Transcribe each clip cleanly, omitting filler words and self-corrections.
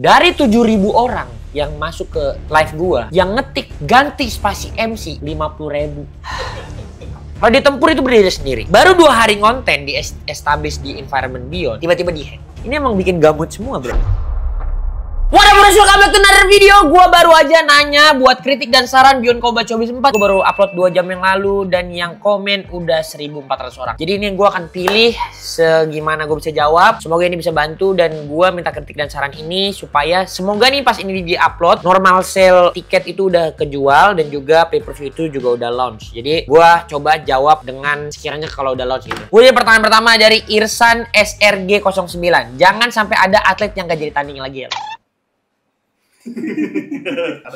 Dari 7.000 orang yang masuk ke live gua, yang ngetik ganti spasi MC 50.000. Radio Tempur itu berdiri sendiri. Baru 2 hari ngonten di establish di environment Beyond, tiba-tiba di-hack. Ini emang bikin gabut semua, bro. Welcome back to another video. Gua baru aja nanya buat kritik dan saran Beyond Combat Showbiz 4. Gua baru upload 2 jam yang lalu dan yang komen udah 1.400 orang. Jadi ini yang gua akan pilih segimana gue bisa jawab. Semoga ini bisa bantu dan gua minta kritik dan saran ini supaya semoga nih pas ini di-upload normal sale tiket itu udah kejual dan juga pay-per-view itu juga udah launch. Jadi gua coba jawab dengan sekiranya kalau udah launch gitu. Gue pertanyaan pertama dari Irsan SRG09. Jangan sampai ada atlet yang gak jadi tanding lagi ya.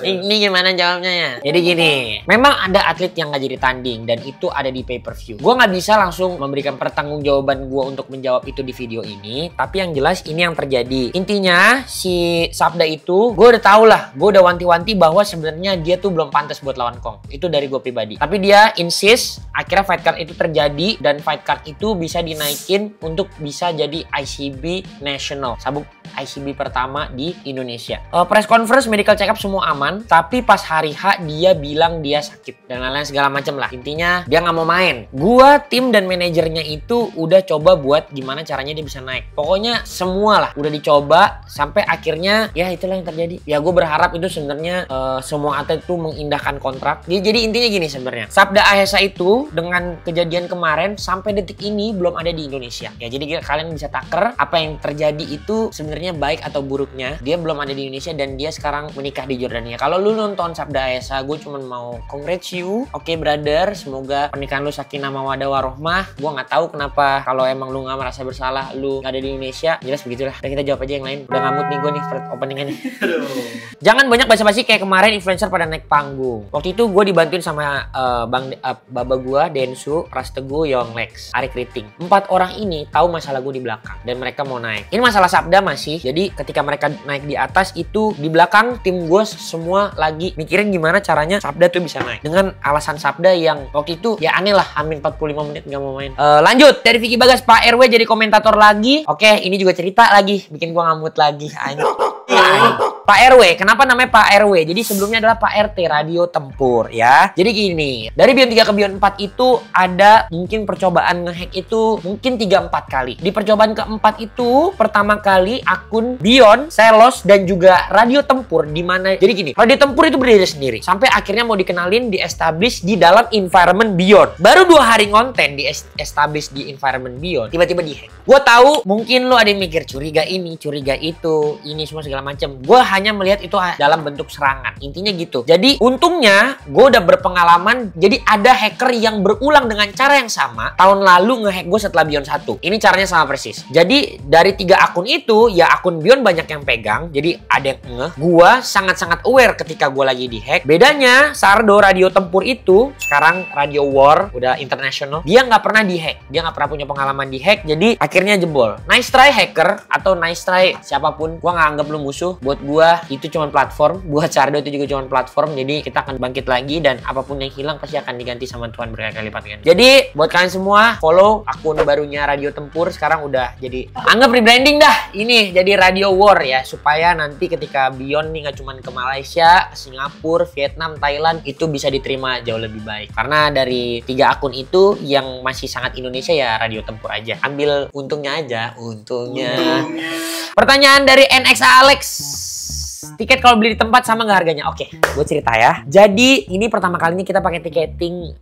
Ini gimana jawabnya ya? Jadi gini, memang ada atlet yang gak jadi tanding dan itu ada di pay-per-view. Gue gak bisa langsung memberikan pertanggungjawaban gue untuk menjawab itu di video ini, tapi yang jelas ini yang terjadi. Intinya si Sabda itu, gue udah tau lah, gue udah wanti-wanti bahwa sebenarnya dia tuh belum pantas buat lawan Kong. Itu dari gue pribadi. Tapi dia insist, akhirnya fight card itu terjadi dan fight card itu bisa dinaikin untuk bisa jadi ICB National, sabuk ICB pertama di Indonesia. Press conference, medical check up semua aman, tapi pas hari H dia bilang dia sakit dan lain-lain segala macam lah. Intinya dia nggak mau main. Gua, tim dan manajernya itu udah coba buat gimana caranya dia bisa naik. Pokoknya semua lah udah dicoba sampai akhirnya ya itulah yang terjadi. Ya gue berharap itu sebenarnya semua atlet itu mengindahkan kontrak. Jadi intinya gini sebenarnya. Sabda Ahesa itu dengan kejadian kemarin sampai detik ini belum ada di Indonesia. Ya jadi kalian bisa taker apa yang terjadi itu sebenarnya baik atau buruknya. Dia belum ada di Indonesia dan dia sekarang menikah di Jordania. Kalau lu nonton Sabda Ahesa, gue cuma mau congrats you. Oke, brother, semoga pernikahan lu sakinah mawaddah warohmah. Gue nggak tahu kenapa kalau emang lu nggak merasa bersalah lu nggak ada di Indonesia. Jelas begitulah. Udah kita jawab aja yang lain. Udah ngamut nih gue nih openingannya. Jangan banyak basa-basi kayak kemarin influencer pada naik panggung. Waktu itu gue dibantuin sama baba gue, Densu, Prasteguh, Yonglex, Arik Riting. 4 orang ini tahu masalah gue di belakang dan mereka mau naik. Ini masalah Sabda masih. Jadi ketika mereka naik di atas itu di belakang tim gue semua lagi mikirin gimana caranya Sabda tuh bisa naik. Dengan alasan Sabda yang waktu itu ya aneh lah, hamin 45 menit gak mau main. Lanjut dari Vicky Bagas, Pak RW jadi komentator lagi. Oke, ini juga cerita lagi, bikin gue ngamut lagi. Pak RW, kenapa namanya Pak RW? Jadi sebelumnya adalah Pak RT, Radio Tempur ya. Jadi gini, dari Beyond 3 ke Beyond 4 itu ada mungkin percobaan ngehack itu mungkin 3-4 kali. Di percobaan keempat itu pertama kali akun Beyond, Selos dan juga Radio Tempur di mana jadi gini, Radio Tempur itu berdiri sendiri sampai akhirnya mau dikenalin di establish di dalam environment Beyond. Baru 2 hari ngonten di establish di environment Beyond, tiba-tiba di-hack. Gue tahu mungkin lo ada yang mikir curiga ini, curiga itu, ini semua segala macam. Gue hanya melihat itu dalam bentuk serangan. Intinya gitu. Jadi untungnya gue udah berpengalaman. Jadi ada hacker yang berulang dengan cara yang sama tahun lalu ngehack gue setelah Beyond 1. Ini caranya sama persis. Jadi dari 3 akun itu ya akun Beyond banyak yang pegang. Jadi ada yang ngeh. Gue sangat-sangat aware ketika gue lagi dihack. Bedanya Sardo Radio Tempur itu sekarang Radio War udah international. Dia nggak pernah dihack. Dia nggak pernah punya pengalaman dihack. Jadi akhirnya jebol. Nice try hacker atau nice try siapapun. Gue nggak anggap lu musuh. Buat gue itu cuma platform, buat Sardo itu juga cuma platform. Jadi kita akan bangkit lagi dan apapun yang hilang pasti akan diganti sama Tuhan berkali-kali lipat kan. Jadi buat kalian semua follow akun barunya Radio Tempur, sekarang udah jadi anggap rebranding dah ini jadi Radio War ya, supaya nanti ketika Beyond nih nggak cuma ke Malaysia, Singapura, Vietnam, Thailand itu bisa diterima jauh lebih baik. Karena dari 3 akun itu yang masih sangat Indonesia ya Radio Tempur aja. Ambil untungnya aja, untungnya. Pertanyaan dari NX Alex. Tiket kalau beli di tempat sama nggak harganya? Oke, gue cerita ya. Jadi ini pertama kalinya kita pakai tiketing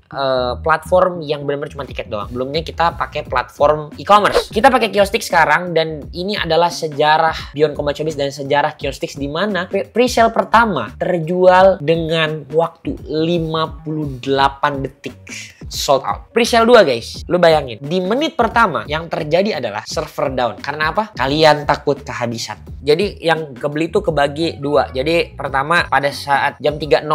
platform yang benar-benar cuma tiket doang. Belumnya kita pakai platform e-commerce. Kita pakai Kiostik sekarang dan ini adalah sejarah Beyond Combat Showbiz dan sejarah Kiostik di mana pre-sale pertama terjual dengan waktu 58 detik. Sold out. Pre-sale 2 guys. Lu bayangin, di menit pertama yang terjadi adalah server down. Karena apa? Kalian takut kehabisan. Jadi yang kebeli itu kebagi beli 2. Jadi pertama pada saat jam 3.00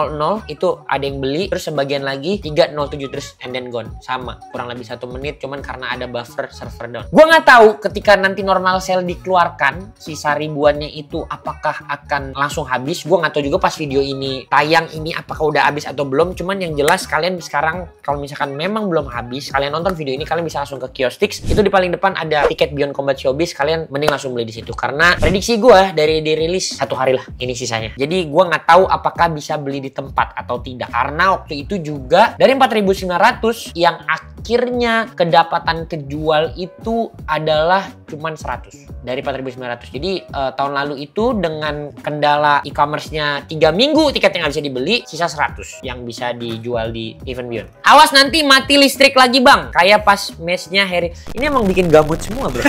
itu ada yang beli, terus sebagian lagi 3.07 terus and then gone. Sama, kurang lebih 1 menit, cuman karena ada buffer server down. Gua nggak tahu ketika nanti normal sale dikeluarkan, sisa ribuannya itu apakah akan langsung habis. Gua nggak tahu juga pas video ini tayang ini apakah udah habis atau belum. Cuman yang jelas kalian sekarang kalau misalkan memang belum habis, kalian nonton video ini kalian bisa langsung ke Kiostix. Itu di paling depan ada tiket Beyond Combat Showbiz. Kalian mending langsung beli di situ karena prediksi gua dari dirilis 1 hari lah ini sisanya. Jadi gua nggak tahu apakah bisa beli di tempat atau tidak karena waktu itu juga dari 4.900 yang akhirnya kedapatan kejual itu adalah cuman 100 dari 4.900. Jadi tahun lalu itu dengan kendala e-commerce-nya 3 minggu tiketnya nggak bisa dibeli, sisa 100 yang bisa dijual di Event Beyond. Awas nanti mati listrik lagi bang, kayak pas match-nya Harry. Ini emang bikin gabut semua bro.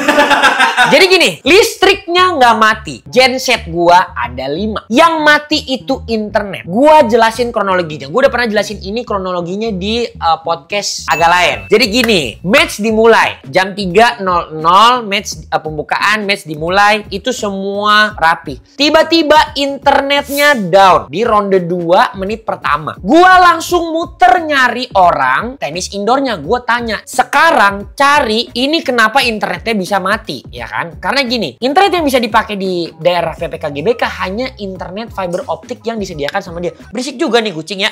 Jadi gini, listriknya nggak mati, genset gua ada 5. Yang mati itu internet. Gua jelasin kronologinya. Gua udah pernah jelasin ini kronologinya di podcast agak lain. Jadi gini, match dimulai jam 3.00, match pembukaan, match dimulai, itu semua rapi. Tiba-tiba internetnya down di ronde 2 menit pertama. Gua langsung muter nyari orang tenis indoornya. Gua tanya, sekarang cari ini kenapa internetnya bisa mati, ya kan? Karena gini, internet yang bisa dipakai di daerah PPK GBK hanya internet fiber optik yang disediakan sama dia. Berisik juga nih kucing ya.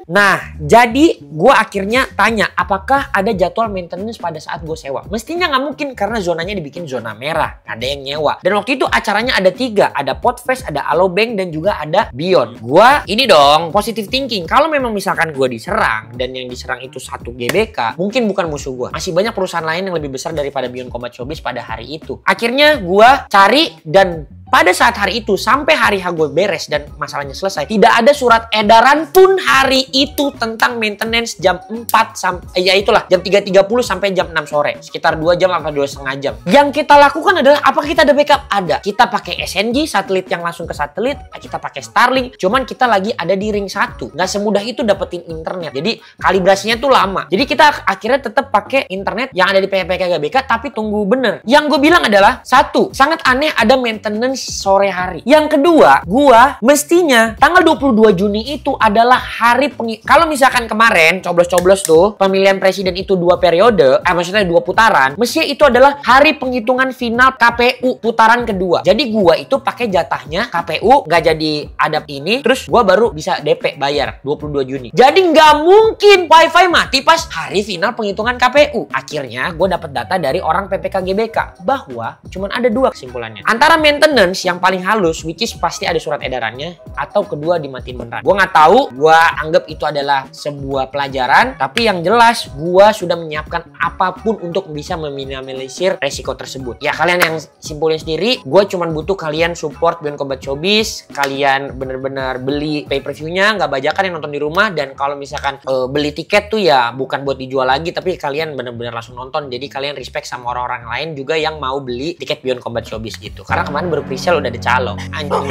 Nah, jadi gue akhirnya tanya, apakah ada jadwal maintenance pada saat gue sewa? Mestinya nggak mungkin karena zonanya dibikin zona merah. Ada yang nyewa. Dan waktu itu acaranya ada 3. Ada Podfest, ada Alobank, dan juga ada Beyond. Gue ini dong, positive thinking. Kalau memang misalkan gue diserang, dan yang diserang itu 1 GBK, mungkin bukan musuh gue. Masih banyak perusahaan lain yang lebih besar daripada Beyond Combat Showbiz pada hari itu. Akhirnya gue cari dan pada saat hari itu sampai hari H gue beres dan masalahnya selesai, tidak ada surat edaran pun hari itu tentang maintenance jam 4 sampai ya itulah jam 3.30 sampai jam 6 sore. Sekitar 2 jam atau 2,5 jam. Yang kita lakukan adalah apakah kita ada backup? Ada. Kita pakai SNG, satelit yang langsung ke satelit, kita pakai Starlink. Cuman kita lagi ada di ring 1. Nggak semudah itu dapetin internet. Jadi kalibrasinya tuh lama. Jadi kita akhirnya tetap pakai internet yang ada di PPK GBK tapi tunggu bener. Yang gue bilang adalah 1, sangat aneh ada maintenance sore hari. Yang kedua, gua mestinya tanggal 22 Juni itu adalah hari kalau misalkan kemarin coblos-coblos tuh pemilihan presiden itu 2 periode, maksudnya 2 putaran, mestinya itu adalah hari penghitungan final KPU putaran kedua. Jadi gua itu pakai jatahnya KPU, nggak jadi adab ini, terus gua baru bisa DP bayar 22 Juni. Jadi nggak mungkin wifi mati pas hari final penghitungan KPU. Akhirnya gua dapat data dari orang PPK GBK bahwa cuman ada 2 kesimpulannya. Antara maintenance yang paling halus, which is pasti ada surat edarannya, atau kedua dimatiin beneran. Gue nggak tahu, gue anggap itu adalah sebuah pelajaran, tapi yang jelas gue sudah menyiapkan apapun untuk bisa meminimalisir resiko tersebut. Ya kalian yang simpulin sendiri, gue cuman butuh kalian support Beyond Combat Showbiz, kalian bener-bener beli pay-per-view-nya, nggak bajakan yang nonton di rumah, dan kalau misalkan beli tiket tuh ya bukan buat dijual lagi, tapi kalian bener-bener langsung nonton. Jadi kalian respect sama orang-orang lain juga yang mau beli tiket Beyond Combat Showbiz gitu. Karena kemarin baru presale udah ada calo. Anjing.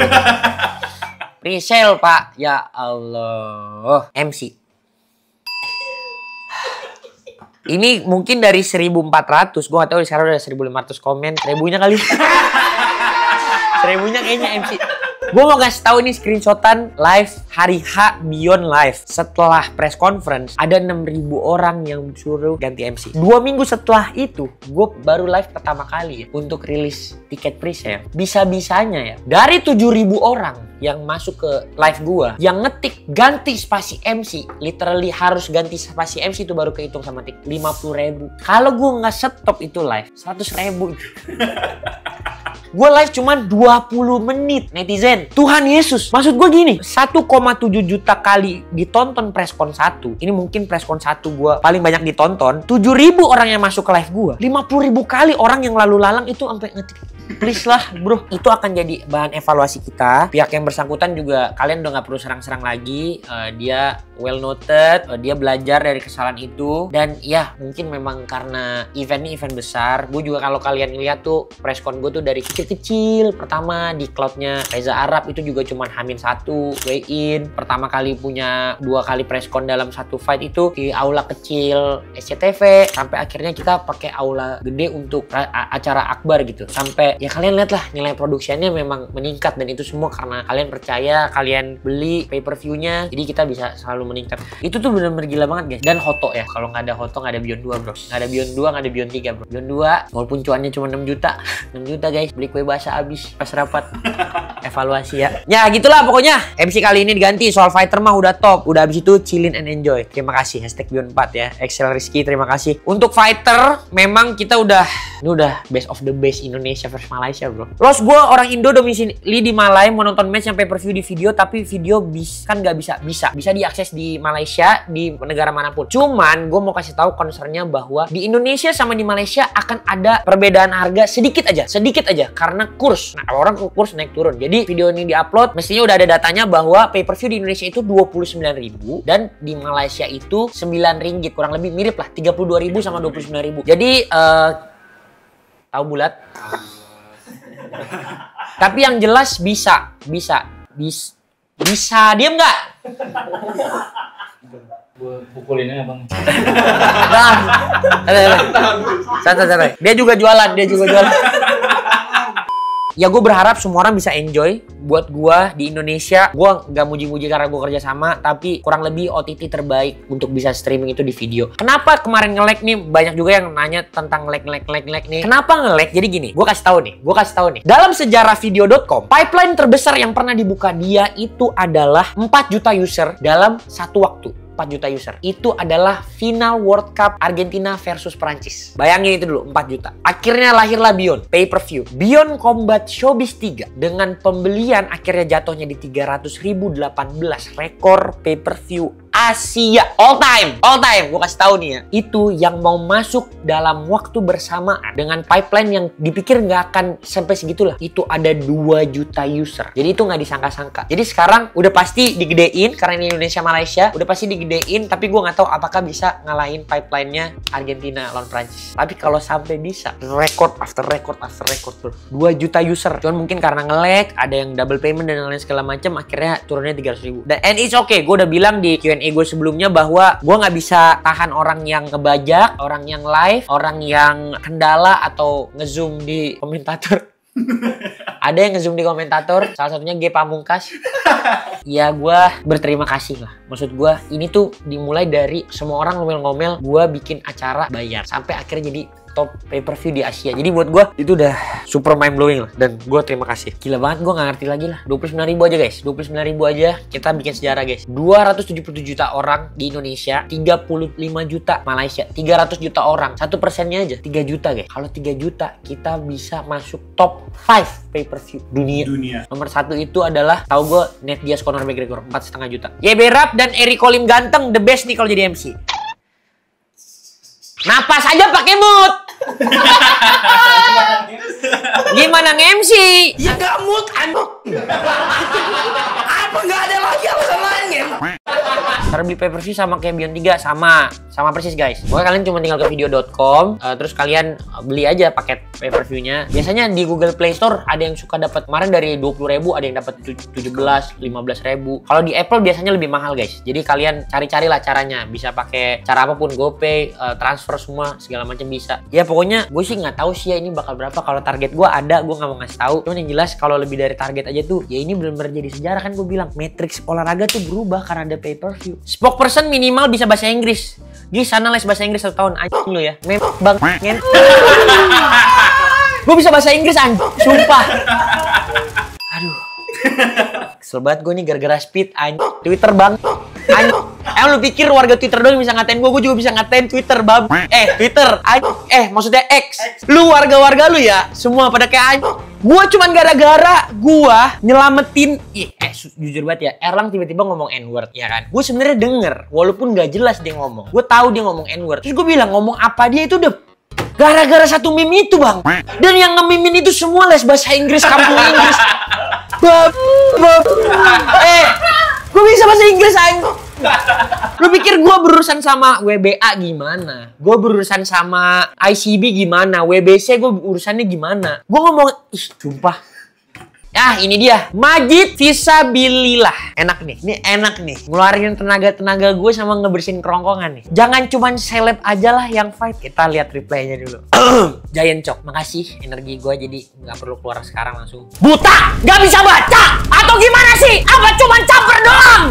Presale pak. Ya Allah. MC. Ini mungkin dari 1.400. Gue gak tahu sekarang udah 1.500 komen. 1000-nya kali. 1000-nya kayaknya MC. Gue mau kasih tahu ini screenshotan live hari H Beyond Live. Setelah press conference, ada 6.000 orang yang suruh ganti MC. 2 minggu setelah itu, gue baru live pertama kali ya, untuk rilis tiket presale. Bisa-bisanya ya, dari 7.000 orang yang masuk ke live gue, yang ngetik ganti spasi MC, literally harus ganti spasi MC itu baru kehitung sama tik 50.000. Kalau gue nggak stop itu live, 100.000. Gue live cuman 20 menit, netizen. Tuhan Yesus. Maksud gue gini, 1,7 juta kali ditonton preskon 1. Ini mungkin preskon 1 gue paling banyak ditonton. 7.000 orang yang masuk ke live gue. 50.000 kali orang yang lalu lalang itu sampai ngetik. Please lah bro. Itu akan jadi bahan evaluasi kita. Pihak yang bersangkutan juga, kalian udah gak perlu serang-serang lagi. Dia well noted. Dia belajar dari kesalahan itu. Dan ya mungkin memang karena event ini event besar. Gue juga kalau kalian lihat tuh preskon gue tuh dari kecil kecil-kecil. Pertama di cloudnya Reza Arab itu juga cuman H-1 weigh-in. Pertama kali punya 2 kali preskon dalam satu fight itu di aula kecil SCTV, sampai akhirnya kita pakai aula gede untuk acara akbar gitu. Sampai ya kalian lihat lah nilai produksinya memang meningkat, dan itu semua karena kalian percaya, kalian beli pay-per-view-nya, jadi kita bisa selalu meningkat. Itu tuh bener-bener gila banget guys. Dan Hoto ya, kalau nggak ada Hoto nggak ada Beyond 2 bro, nggak ada Beyond 2 nggak ada Beyond 3 bro. Beyond 2 walaupun cuannya cuma 6 juta 6 juta guys, beli kue basah habis pas rapat evaluasi ya. Ya gitulah pokoknya, MC kali ini diganti. Soal fighter mah udah top, udah habis itu chillin and enjoy. Terima kasih #Beyond 4 ya, Excel Rizky terima kasih. Untuk fighter memang kita ini udah best of the best Indonesia versus Malaysia bro. Los gue orang Indo domisili di Malai, mau nonton match yang pay-per-view di video, tapi video kan nggak bisa diakses di Malaysia, di negara manapun. Cuman gue mau kasih tahu concernnya bahwa di Indonesia sama di Malaysia akan ada perbedaan harga sedikit aja karena kurs. Nah orang kurs naik turun. Jadi video ini diupload mestinya udah ada datanya bahwa pay-per-view di Indonesia itu 29.000 dan di Malaysia itu 9 ringgit, kurang lebih mirip lah, 32.000 sama 29.000. Jadi tahu bulat. Tapi yang jelas bisa diem nggak? Gue pukulinnya bang. Santai. Dia juga jualan. Ya gue berharap semua orang bisa enjoy. Buat gue di Indonesia, gue nggak muji-muji karena gue kerja sama, tapi kurang lebih OTT terbaik untuk bisa streaming itu di video. Kenapa kemarin nge-lag nih? Banyak juga yang nanya tentang lag nih. Kenapa nge-lag? Jadi gini, gue kasih tahu nih. Dalam sejarah video.com, pipeline terbesar yang pernah dibuka dia itu adalah 4 juta user dalam satu waktu. 4 juta user. Itu adalah final World Cup Argentina versus Prancis. Bayangin itu dulu, 4 juta. Akhirnya lahirlah Beyond, pay-per-view. Beyond Combat Showbiz 3. Dengan pembelian akhirnya jatuhnya di 300.018. Rekor pay-per-view Asia all time gue kasih tahu nih ya, itu yang mau masuk dalam waktu bersamaan dengan pipeline yang dipikir nggak akan sampai segitulah, itu ada 2 juta user. Jadi itu nggak disangka-sangka. Jadi sekarang udah pasti digedein karena ini Indonesia Malaysia, udah pasti digedein, tapi gue nggak tahu apakah bisa ngalahin pipeline-nya Argentina lawan Prancis. Tapi kalau sampai bisa, record after record bro, 2 juta user. Cuman mungkin karena nge-lag, ada yang double payment dan lain segala macam, akhirnya turunnya 300.000. And it's okay, gue udah bilang di Q&A gue sebelumnya bahwa gue nggak bisa tahan orang yang ngebajak, orang yang live, orang yang kendala atau ngezoom di komentator. Ada yang ngezoom di komentator, salah satunya G Pamungkas. Ya gue berterima kasih lah. Maksud gue ini tuh dimulai dari semua orang ngomel-ngomel gue bikin acara bayar, sampai akhirnya jadi top pay-per-view di Asia. Jadi buat gue itu udah super mind blowing lah, dan gue terima kasih. Gila banget, gue nggak ngerti lagi lah. 29.000 aja guys, 29.000 aja kita bikin sejarah guys. 277 juta orang di Indonesia, 35 juta Malaysia, 300 juta orang. 1%-nya aja 3 juta guys. Kalau 3 juta kita bisa masuk top 5 pay-per-view dunia. Nomor 1 itu adalah, tahu gue, Nate Diaz Conor McGregor 4,5 juta. YB Rap dan Eric Colim ganteng the best nih kalau jadi MC. Napas aja pakai mood. Gimana nge-MC? Ya gak mood, apa gak ada lagi alasan lain? Cara beli pay-per-view sama kayak Beyond 3 sama persis guys. Pokoknya kalian cuma tinggal ke video.com, terus kalian beli aja paket pay-per-view-nya. Biasanya di Google Play Store ada yang suka dapat, kemarin dari 20.000 ada yang dapat 17, 15.000. Kalau di Apple biasanya lebih mahal guys. Jadi kalian cari-carilah caranya, bisa pakai cara apapun, GoPay, transfer semua segala macam bisa. Ya pokoknya gue sih nggak tahu sih ya ini bakal berapa. Kalau target gue ada, gue nggak mau ngasih tahu. Cuman yang jelas kalau lebih dari target aja tuh, ya ini benar-benar jadi sejarah. Kan gue bilang matrix olahraga tuh berubah karena ada pay-per-view. Spokesperson minimal bisa bahasa Inggris. Di sana les bahasa Inggris 1 tahun, anjing lu ya. Bang ngen. Gue bisa bahasa Inggris anjing, sumpah. Aduh. Kesel banget gue nih gara-gara speed anjing. Twitter bang. Anjing. Lu pikir warga Twitter doang bisa ngatain gue juga bisa ngatain Twitter bang. Twitter maksudnya X. Lu warga-warga lu ya semua pada kayak anjing. Gue cuman gara-gara gue nyelamatin jujur banget ya, Erlang tiba-tiba ngomong N-word ya kan. Gue sebenarnya denger walaupun gak jelas dia ngomong. Gue tahu dia ngomong N-word. Terus gue bilang ngomong apa dia itu udah gara-gara satu meme itu bang. Dan yang nge-memein itu semua les bahasa Inggris, kampung Inggris. Gue bisa bahasa Inggris anjing. Lu pikir gue berurusan sama WBA gimana? Gue berurusan sama ICB gimana? WBC gue urusannya gimana? Gue ngomong, ih sumpah. Ah ini dia Majid Fisabilillah. Enak nih, ini enak nih. Ngeluarin tenaga-tenaga gue sama ngebersihin kerongkongan nih. Jangan cuman seleb aja lah yang fight. Kita lihat replaynya dulu. Giant Chok, makasih energi gue jadi nggak perlu keluar sekarang langsung. Buta, nggak bisa baca atau gimana sih? Apa cuman caper doang?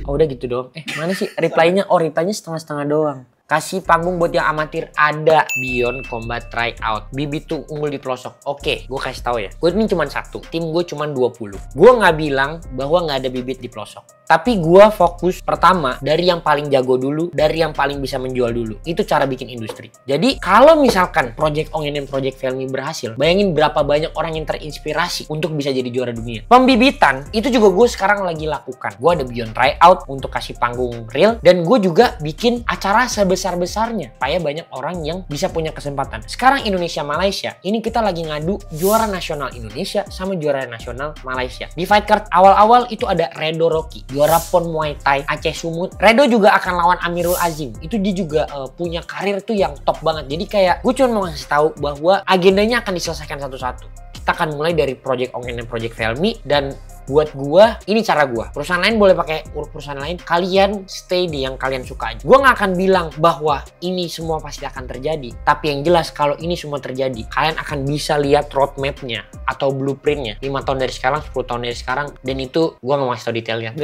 Oh udah gitu doang. Mana sih replaynya? Oh replaynya setengah-setengah doang. Kasih panggung buat yang amatir. Ada Beyond Combat Tryout. Bibit tuh unggul di pelosok. Oke, gue kasih tahu ya. Gue ini cuma satu. Tim gue cuma 20. Gue nggak bilang bahwa nggak ada bibit di pelosok. Tapi gue fokus pertama dari yang paling jago dulu. Dari yang paling bisa menjual dulu. Itu cara bikin industri. Jadi kalau misalkan Project Ongen dan Project Felmi berhasil. Bayangin berapa banyak orang yang terinspirasi untuk bisa jadi juara dunia. Pembibitan itu juga gue sekarang lagi lakukan. Gue ada Beyond Tryout untuk kasih panggung real. Dan gue juga bikin acara sebesar-besarnya supaya banyak orang yang bisa punya kesempatan. Sekarang Indonesia Malaysia, ini kita lagi ngadu juara nasional Indonesia sama juara nasional Malaysia. Di fight card awal-awal itu ada Redo Rocky, juara PON Muay Thai Aceh Sumut. Redo juga akan lawan Amirul Azim. Itu dia juga punya karir tuh yang top banget. Jadi kayak gue cuma mau ngasih tahu bahwa agendanya akan diselesaikan satu-satu. Kita akan mulai dari Project Ongen dan Project Felmi, dan buat gua, ini cara gua. Perusahaan lain boleh pakai perusahaan lain. Kalian stay di yang kalian suka aja. Gua nggak akan bilang bahwa ini semua pasti akan terjadi. Tapi yang jelas kalau ini semua terjadi, kalian akan bisa lihat roadmap-nya atau blueprint-nya 5 tahun dari sekarang, 10 tahun dari sekarang. Dan itu gua nggak ngasih tau detailnya.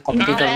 Kompetitor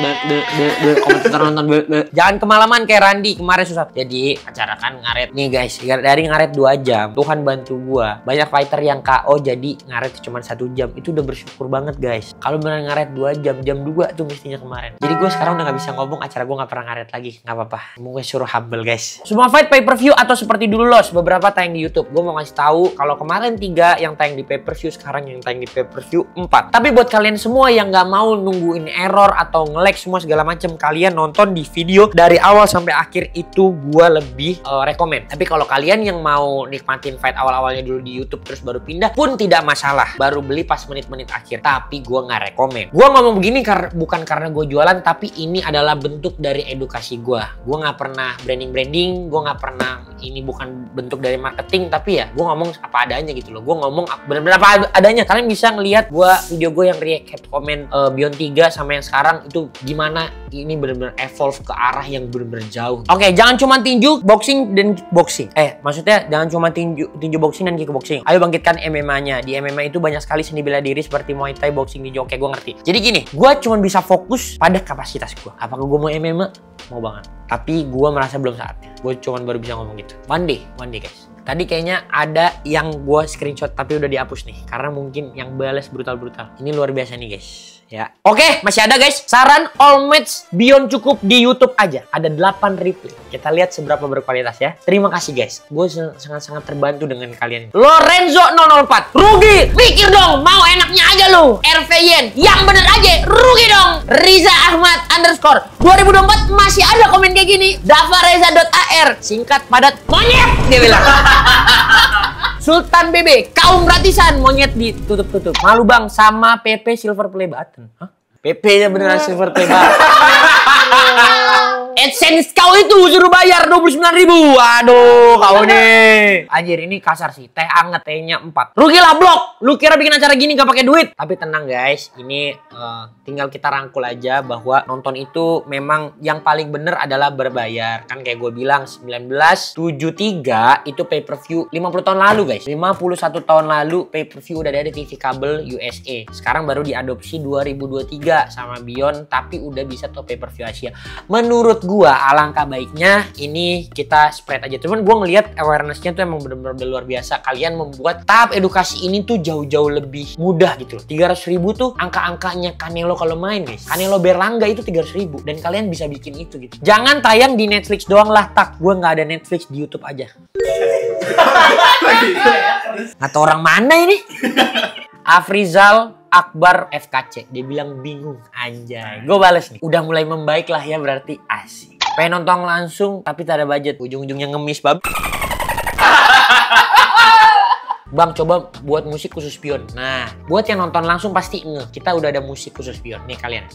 nonton. Jangan kemalaman kayak Randi kemarin susah. Jadi acara kan ngaret nih guys. Dari ngaret 2 jam. Tuhan bantu gua. Banyak fighter yang KO jadi ngaret cuma 1 jam. Itu udah bersyukur banget guys. Kalau beneran ngaret 2 jam, jam 2 tuh mestinya kemarin. Jadi gue sekarang udah gak bisa ngomong, acara gue gak pernah ngaret lagi. Gak apa-apa, mau gue suruh humble guys. Semua fight pay per view atau seperti dulu los, beberapa tayang di YouTube. Gue mau ngasih tahu kalau kemarin 3 yang tayang di pay per view, sekarang yang tayang di pay per view 4. Tapi buat kalian semua yang gak mau nungguin error atau nge-lag semua segala macam, kalian nonton di video dari awal sampai akhir, itu gue lebih rekomen. Tapi kalau kalian yang mau nikmatin fight awal-awalnya dulu di YouTube terus baru pindah pun tidak masalah. Baru beli pas menit-menit akhir. Tapi gue nggak rekomen. Gue ngomong begini bukan karena gue jualan, tapi ini adalah bentuk dari edukasi gue. Gue nggak pernah branding, gue nggak pernah, ini bukan bentuk dari marketing, tapi ya gue ngomong apa adanya gitu loh. Gue ngomong benar-benar apa adanya. Kalian bisa ngelihat video gue yang react komen Beyond 3 sama yang sekarang itu gimana ini benar-benar evolve ke arah yang benar-benar jauh. Oke, jangan cuma tinju, boxing dan kickboxing. Maksudnya jangan cuma tinju boxing dan kickboxing. Ayo bangkitkan MMA-nya. Di MMA itu banyak sekali seni bela diri seperti Muay Thai, boxing, ninja. Oke, gue ngerti. Jadi gini, gue cuma bisa fokus pada kapasitas gue. Apakah gue mau MMA? Mau banget. Tapi gue merasa belum saatnya. Gue cuma baru bisa ngomong gitu. One day guys. Tadi kayaknya ada yang gue screenshot tapi udah dihapus nih. Karena mungkin yang balas brutal-brutal. Ini luar biasa nih guys. Ya. Oke, masih ada guys. Saran all match Beyond cukup di YouTube aja. Ada 8 replay. Kita lihat seberapa berkualitas ya. Terima kasih guys. Gue sangat-sangat terbantu dengan kalian. Lorenzo 004. Rugi. Pikir dong. Mau enaknya aja lu. RVN. Yang bener aja. Rugi dong. Riza Ahmad _ 2024 masih ada komen kayak gini. Davareza.ar. Singkat padat. Monyet. Dia bilang. Sultan BB, kaum gratisan, monyet ditutup-tutup. Malu bang sama PP Silver Play Button. Hah? PP-nya beneran Silver Play Button. AdSense kau itu suruh bayar 29.000. Waduh, kau nih. Anjir, ini kasar sih. Teh anget, tehnya 4. Rugilah blok. Lu kira bikin acara gini gak pakai duit? Tapi tenang guys, ini tinggal kita rangkul aja bahwa nonton itu memang yang paling bener adalah berbayar. Kan kayak gue bilang 1973 itu pay per view 50 tahun lalu guys. 51 tahun lalu pay per view udah ada di TV kabel USA. Sekarang baru diadopsi 2023 sama Beyond, tapi udah bisa tuh pay per view Asia. Menurut gua alangkah baiknya ini kita spread aja. Cuman gua ngelihat awarenessnya tuh emang bener-bener luar biasa. Kalian membuat tahap edukasi ini tuh jauh-jauh lebih mudah gitu loh. 300.000 tuh angka-angkanya Canelo kalau main guys. Canelo Berlanga itu 300.000 dan kalian bisa bikin itu gitu. Jangan tayang di Netflix doang lah tak. Gua nggak ada Netflix, di YouTube aja. Atau orang mana ini? Afrizal Akbar FKC, dia bilang bingung. Anjay, gue bales nih, udah mulai membaik lah ya, berarti asik. Pengen nonton langsung tapi tak ada budget, ujung-ujungnya ngemis bab. Bang, coba buat musik khusus Beyond. Nah, buat yang nonton langsung pasti ngeh, kita udah ada musik khusus Beyond nih kalian.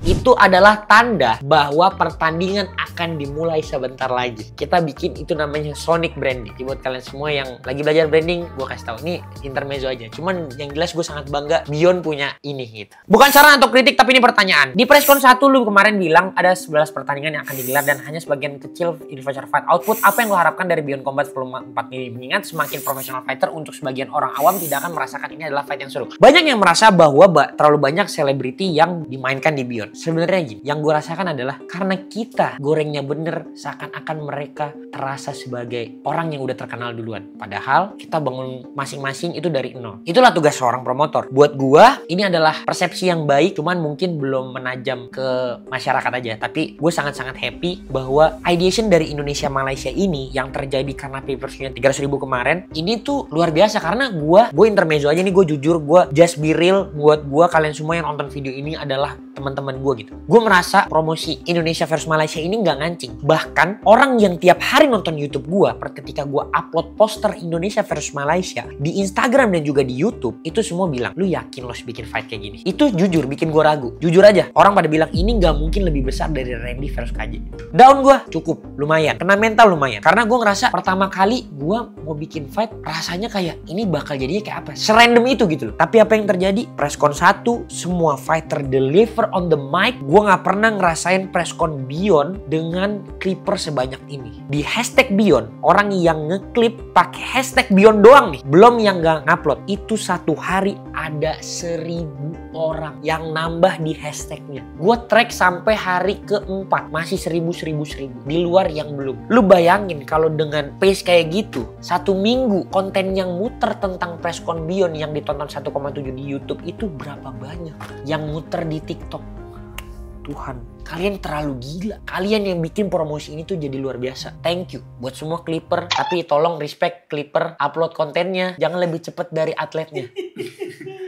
itu adalah tanda bahwa pertandingan akan dimulai sebentar lagi. Kita bikin itu namanya Sonic branding. Jadi buat kalian semua yang lagi belajar branding, gue kasih tahu ini intermezzo aja. Cuman yang jelas gue sangat bangga Beyond punya ini gitu. Bukan saran atau kritik, tapi ini pertanyaan. Di presscon 1 lu kemarin bilang ada 11 pertandingan yang akan digelar dan hanya sebagian kecil Universal Fight output. Apa yang lo harapkan dari Beyond Combat Volume 4 ini? Mengingat semakin profesional fighter, untuk sebagian orang awam tidak akan merasakan ini adalah fight yang seru. Banyak yang merasa bahwa terlalu banyak selebriti yang dimainkan di Beyond. Sebenarnya gini, yang gue rasakan adalah karena kita gorengnya bener, seakan-akan mereka terasa sebagai orang yang udah terkenal duluan. Padahal kita bangun masing-masing itu dari nol. Itulah tugas seorang promotor. Buat gue ini adalah persepsi yang baik, cuman mungkin belum menajam ke masyarakat aja. Tapi gue sangat-sangat happy bahwa ideation dari Indonesia Malaysia ini yang terjadi karena pay-per-view 300.000 kemarin ini tuh luar biasa. Karena gue intermezzo aja nih, gue jujur, gue just be real. Buat gue, kalian semua yang nonton video ini adalah teman-teman gue gitu. Gue merasa promosi Indonesia versus Malaysia ini nggak ngancing. Bahkan orang yang tiap hari nonton YouTube gue, ketika gue upload poster Indonesia versus Malaysia di Instagram dan juga di YouTube, itu semua bilang, lu yakin lo bikin fight kayak gini? Itu jujur bikin gue ragu. Jujur aja, orang pada bilang ini nggak mungkin lebih besar dari Randy versus KJ. Down gue cukup, lumayan. Kena mental lumayan. Karena gue ngerasa pertama kali gue mau bikin fight, rasanya kayak ini bakal jadinya kayak apa? Serandom itu gitu loh. Tapi apa yang terjadi? Presscon 1, semua fighter deliver on the mic. Gue nggak pernah ngerasain presscon Beyond dengan clipper sebanyak ini. Di hashtag Beyond, orang yang ngeklip pakai hashtag Beyond doang nih, belum yang nggak ngupload. Itu satu hari ada 1000 orang yang nambah di hashtagnya. Gue track sampai hari keempat masih 1000. Di luar yang belum. Lu bayangin kalau dengan pace kayak gitu, satu minggu konten yang muter tentang presscon Beyond yang ditonton 1,7 di YouTube itu berapa banyak? Yang muter di TikTok. Tuhan, kalian terlalu gila. Kalian yang bikin promosi ini tuh jadi luar biasa. Thank you buat semua clipper. Tapi tolong respect clipper, upload kontennya jangan lebih cepet dari atletnya.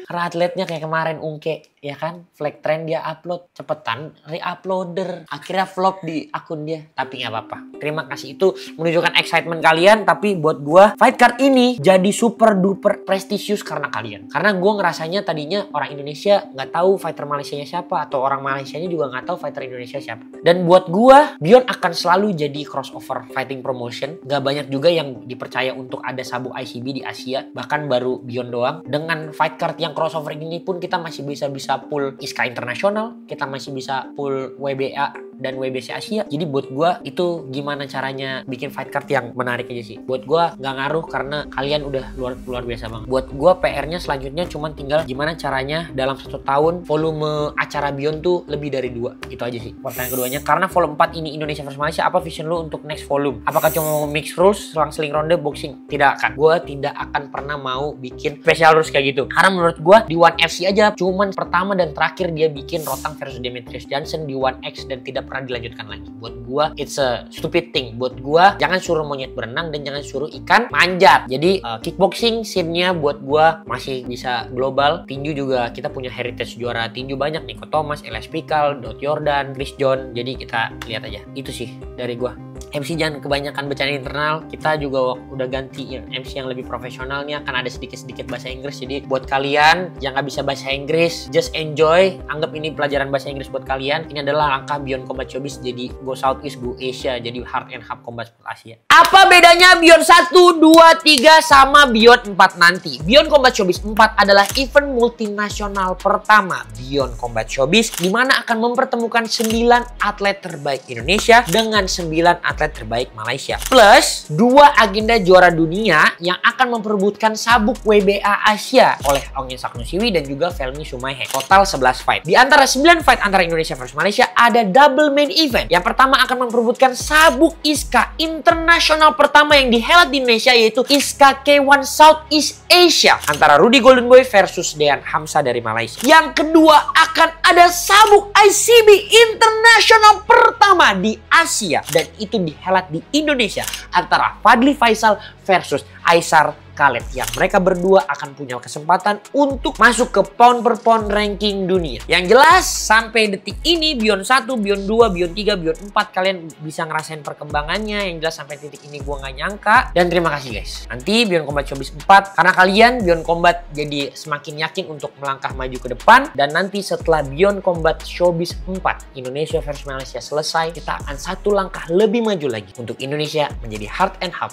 Karena atletnya kayak kemarin Ungke, ya kan? Flag trend dia upload, cepetan re-uploader. Akhirnya flop di akun dia. Tapi nggak apa-apa. Terima kasih, itu menunjukkan excitement kalian. Tapi buat gua, fight card ini jadi super duper prestisius karena kalian. Karena gua ngerasanya tadinya orang Indonesia nggak tahu fighter Malaysianya siapa, atau orang Malaysianya juga nggak tahu fighter Indonesia siapa. Dan buat gua, Beyond akan selalu jadi crossover fighting promotion. Gak banyak juga yang dipercaya untuk ada sabuk ICB di Asia. Bahkan baru Beyond doang. Dengan fight card yang crossover ini pun kita masih bisa pull ISKA Internasional, kita masih bisa pull WBA dan WBC Asia. Jadi buat gue itu gimana caranya bikin fight card yang menarik aja sih. Buat gue nggak ngaruh karena kalian udah luar biasa banget. Buat gue PR-nya selanjutnya cuma tinggal gimana caranya dalam 1 tahun volume acara Beyond tuh lebih dari 2. Itu aja sih pertanyaan keduanya. Karena volume 4 ini Indonesia versus Malaysia, apa vision lu untuk next volume? Apakah cuma mau mix rules, selang-seling ronde, boxing? Tidak akan. Gue tidak akan pernah mau bikin special rules kayak gitu. Karena menurut gue di One FC aja cuman pertama dan terakhir dia bikin Rotang versus Demetrius Johnson di One X dan tidak pernah dilanjutkan lagi. Buat gua it's a stupid thing. Buat gua jangan suruh monyet berenang dan jangan suruh ikan manjat. Jadi kickboxing scene-nya buat gua masih bisa global. Tinju juga kita punya heritage juara tinju banyak, Nico Thomas, Elias Pikal, Dot Jordan, Chris John. Jadi kita lihat aja. Itu sih dari gua. MC jangan kebanyakan bercanda internal. Kita juga udah ganti MC yang lebih profesional nih, akan ada sedikit-sedikit bahasa Inggris. Jadi buat kalian yang nggak bisa bahasa Inggris, just enjoy. Anggap ini pelajaran bahasa Inggris buat kalian. Ini adalah langkah Beyond Combat Showbiz jadi go Southeast, go Asia, jadi Heart and Hub Combat Sport Asia. Apa bedanya Beyond 1, 2, 3 sama Beyond 4 nanti? Beyond Combat Showbiz 4 adalah event multinasional pertama Beyond Combat Showbiz, di mana akan mempertemukan 9 atlet terbaik Indonesia dengan 9 atlet terbaik Malaysia. Plus 2 agenda juara dunia yang akan memperebutkan sabuk WBA Asia oleh Ongin Saknusiwi dan juga Felmi Sumaihe. Total 11 fight. Di antara 9 fight antara Indonesia versus Malaysia ada double main event. Yang pertama akan memperebutkan sabuk ISKA internasional pertama yang dihelat di Indonesia, yaitu ISKA K1 Southeast Asia antara Rudy Golden Boy versus Dean Hamsa dari Malaysia. Yang kedua akan ada sabuk ICB internasional pertama di Asia dan itu dihelat di Indonesia antara Fadli Faisal versus Aisar Khaled yang mereka berdua akan punya kesempatan untuk masuk ke pound per pound ranking dunia. Yang jelas sampai detik ini Beyond 1, Beyond 2, Beyond 3, Beyond 4 kalian bisa ngerasain perkembangannya. Yang jelas sampai titik ini gua nggak nyangka. Dan terima kasih guys. Nanti Beyond Combat Showbiz 4 karena kalian Beyond Combat jadi semakin yakin untuk melangkah maju ke depan. Dan nanti setelah Beyond Combat Showbiz 4 Indonesia versus Malaysia selesai, kita akan satu langkah lebih maju lagi untuk Indonesia menjadi heart and hub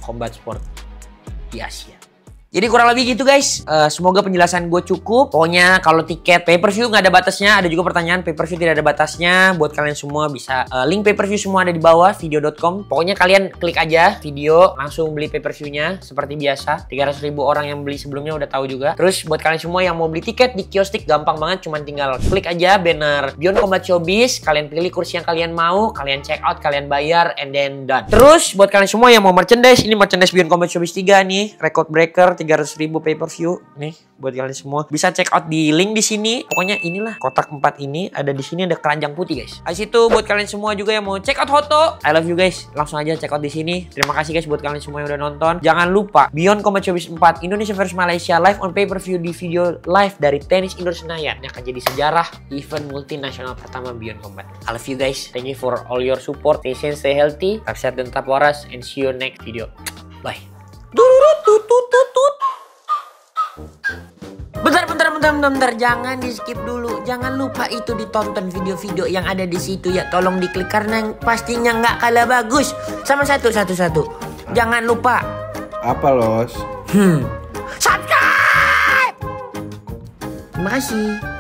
combat sport di Asia. Jadi kurang lebih gitu guys. Semoga penjelasan gue cukup. Pokoknya kalau tiket pay-per-view nggak ada batasnya. Ada juga pertanyaan pay-per-view tidak ada batasnya. Buat kalian semua bisa link pay-per-view semua ada di bawah video.com. Pokoknya kalian klik aja video langsung beli pay-per-viewnya seperti biasa. 300.000 orang yang beli sebelumnya udah tahu juga. Terus buat kalian semua yang mau beli tiket di kiostik gampang banget. Cuman tinggal klik aja banner Beyond Combat Showbiz. Kalian pilih kursi yang kalian mau. Kalian check out, kalian bayar, and then done. Terus buat kalian semua yang mau merchandise, ini merchandise Beyond Combat Showbiz 3 nih, record breaker 300.000 pay-per-view nih buat kalian semua. Bisa check out di link di sini. Pokoknya inilah kotak 4 ini ada di sini, ada keranjang putih guys. Habis itu buat kalian semua juga yang mau check out foto, I love you guys. Langsung aja check out di sini. Terima kasih guys buat kalian semua yang udah nonton. Jangan lupa Beyond Combat Showbiz 4 Indonesia versus Malaysia live on pay-per-view di video live dari Tenis Indoor Senayan. Ini akan jadi sejarah event multinasional pertama Beyond Combat. I love you guys. Thank you for all your support. Stay safe, stay healthy. Tetap sehat dan tetap waras. And see you next video. Bye. Bentar, jangan di skip dulu. Jangan lupa itu ditonton video-video yang ada di situ ya. Tolong diklik karena pastinya nggak kalah bagus. Sama satu. Jangan lupa. Apa Los? Subscribe. Terima kasih.